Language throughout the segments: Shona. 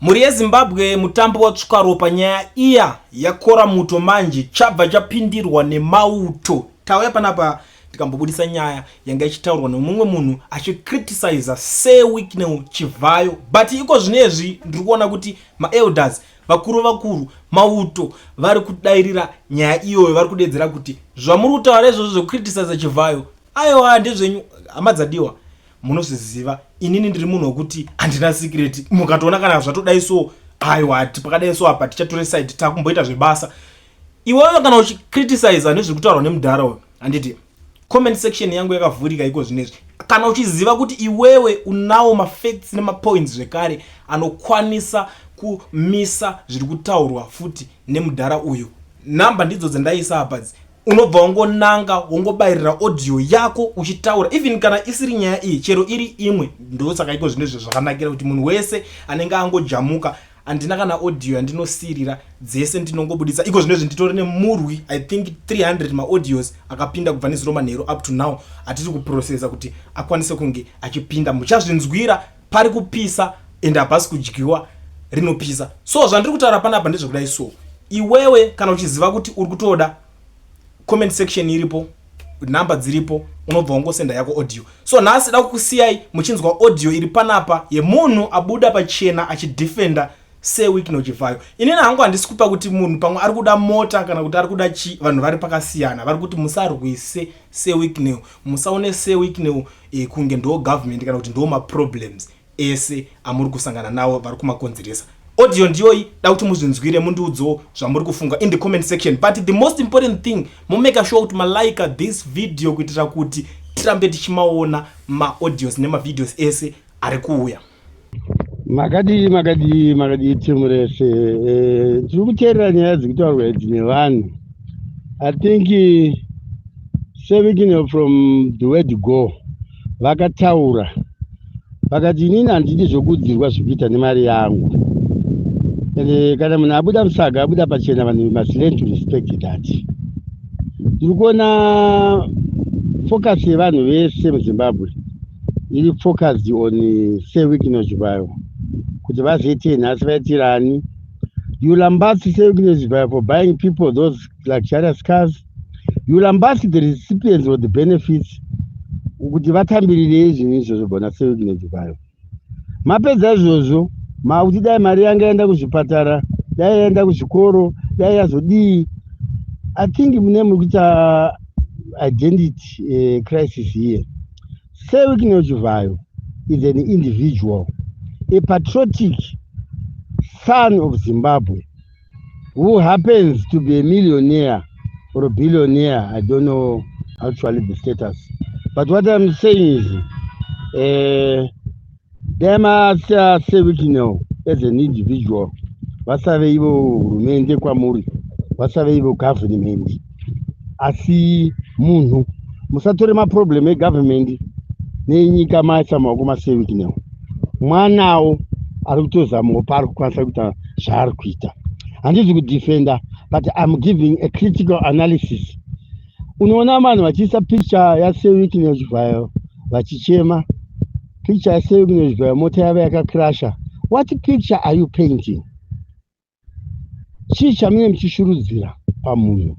Muri yeZimbabwe mutambo watsvuka ropa nyaya iya yakora muto manje chabva chapindirwa nemauto. Tauya panapa tikambobudisa nyaya yanga ichitaurwa nemumwe munhu achicriticize seWicknell Chivayo, but iko zvinezvi ndiri kuona kuti maelders vakuru mauto vari kudairira nyaya iyoyo, vari kudedzera kuti zvamuri kutaura izvozvo zvekukriticize Chivayo aiwa ndezvenyu hama dzadiwa. Munozviziva inini ndiri munhu wekuti handina secret. Mukatoona kana zvatodai so aiwa pakadai so apa tichatore side takumboita zvebasa. Iwewe kana uchicriticize nezvekutaurwa nemudhara handiti comment section yangu yakavhurika iko zvinezvi. Kana uchiziva kuti iwewe unawo mafacts nemapoints zvekare anokwanisa kumisa zviri kutaurwa futi nemudhara uyu, namba ndidzo dzandaisa apa. Unobva wongonanga wongobayirira audio yako uchitaura, even kana isiri nyaya iyi, chero iri imwe. Ndosaka iko zvinezvi zvakanakira kuti munhu wese anenge angojamuka, andina kana audio yandinosirira, dzese ndinongobudisa. Iko zvinezvi nditori nemurwi I think 300 maaudios akapinda kubva nezuro manheru up to now atiri kuprocessa kuti akwanise kunge achipinda. Muchazvinzwira pari kupisa ende hapasi kudyiwa rinopisa. So zvandiri kutaura panapa ndezvekudai so. Iwewe kana uchiziva kuti uri kutoda, comment section iripo, namba dziripo, unobva wongosenda yako audio. So nhasi da kukusiyai muchinzwa audio iri panapa yemunhu abuda pachena achidefenda seWicknell Chivayo. Inini hangu handisi kupa kuti munhu pamwe ari kuda mota kana kuti ari kuda vanhu vari pakasiyana vari kuti musarwise seWicknell, musaone seWicknell kunge ndo government kana kuti ndo maproblems ese amuri kusangana nawo vari kumakonzeresa. Audio ndiyo da kuti muzvinzwire mundiudzewo zvamuri kufunga in the comment section. But the most important thing, make sure kuti malike this video kuitira kuti tirambe tichimaona maaudios nemavideos ese ari kuuya. Makadi timu rese tiri kuteerera nyaya dzikutaurwa idzi nevanhu. I think seWicknell from the word go vakataura vakati inini handidi zvokudzirwa zvekuita nemari yangu. Kana munhu abuda musaga abuda pachena, vanhu must learn to respect that. Tiri kuona focus yevanhu vese muZimbabwe iri focused on seWicknell Chivayo kuti vazoite nhasi vaitirani. You lambast seWicknell Chivayo for buying people those luxurious cars. You lambast the recipients of the benefits kuti vatambirire zvinhu izvozvo bona seWicknell Chivayo. Mapedza izvozvo mauti dai mari yanga yaenda kuzvipatara, dai yaenda kuzvikoro, dai yazodii. I think mune muri kuita identity crisis here. seWicknell Chivayo is an individual, a patriotic son of Zimbabwe who happens to be a millionaire or a billionaire. I don't know actually the status. But what I'm saying is, seWicknell as an individual, vasave ivo hurumende kwamuri, vasave ivo government. Asi munhu musatore maproblem egovernment nenyika maisa maoko maseWicknell. Mwanawo ari kutozamawo paari kukwanisa kuita zvaari kuita. Handisi kudefenda, but I'm giving a critical analysis. Unoona vanhu vachiisa picture yaseWicknell Chivayo vachichema, picture yaseWicknell Chivayo mota yava yakakrasha. What picture are you painting? Chii chamune muchishurudzira pamunhu?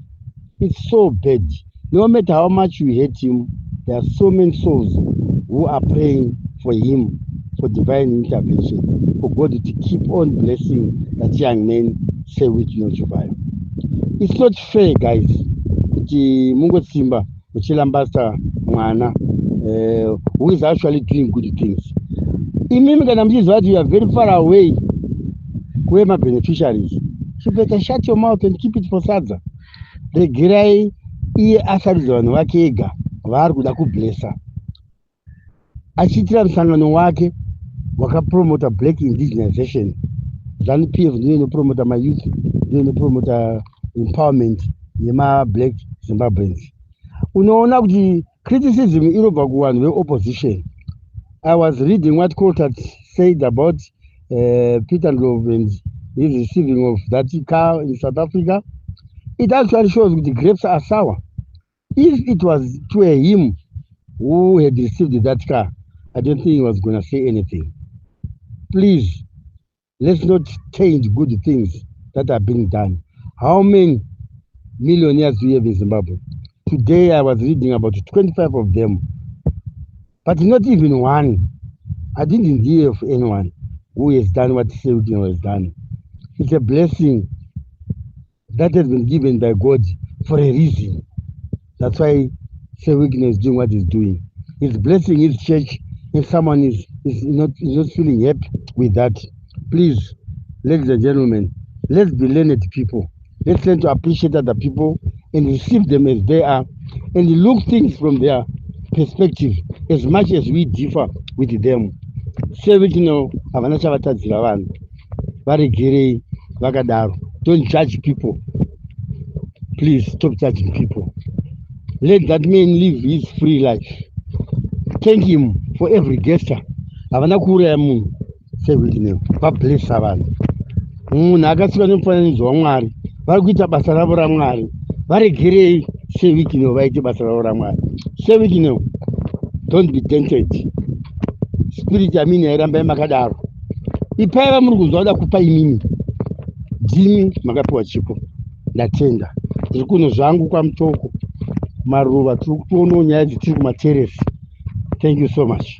It's so bad. No matter how much you hate him, there are so many souls who are praying for him, for divine intervention, for God to keep on blessing that young man, seWicknell Chivayo. It's not fair, guys. Kuti mungotsimba muchilambasa mwana who is actually doing good things. Imimi kana muchiziva kuti you are very far away where my beneficiaries, you better shut your mouth and keep it for sadza. Regerai iye asaridza vanhu vake ega vaari kuda kublessa, achiitira musangano wake wakapromota black indigenization. ZANU-PF ndiyo inopromota mayouth, ndiyo inopromota empowerment yema-black Zimbabweans. Unoona kuti criticism inobva kuvanhu veopposition. I was reading what Coltart said about Peter Ndlovu and his receiving of that car in South Africa. It actually shows that the grapes are sour. If it was to him who had received that car, I don't think he was going to say anything. Please, let's not change good things that are being done. How many millionaires do we have in Zimbabwe? Today I was reading about 25 of them, but not even one. I didn't hear of anyone who has done what Sewikino has done. It's a blessing that has been given by God for a reason. That's why Sewikino is doing what he's doing. He's blessing his church, and someone is not feeling happy with that. Please, ladies and gentlemen, let's be learned people. Let's learn to appreciate other people and receive them as they are, and look things from their perspective as much as we differ with them. Sewikino havana chavatadzira vanhu, varegerei vakadaro. Don't judge people. Please stop judging people. Let that man live his free life. Thank him for every gesture. Havana kuuraya munhu Sewikino. Vablessa vanhu. Munhu akasiwa nemufananidzo waMwari. Vari kuita basa ravo raMwari. Varegerei Sewikino vaite basa ravo raMwari. Sewikino, don't be tempted. Spirit yamini yairambai makadaro. Ipai vamuri kunzwa vada kupa imini. Ndimi makapiwa chipo. Ndatenda. Zviri kuno zvangu kwamutoko. Maruva tiri kutoona nyaya dzitiri kumateresi. Thank you so much.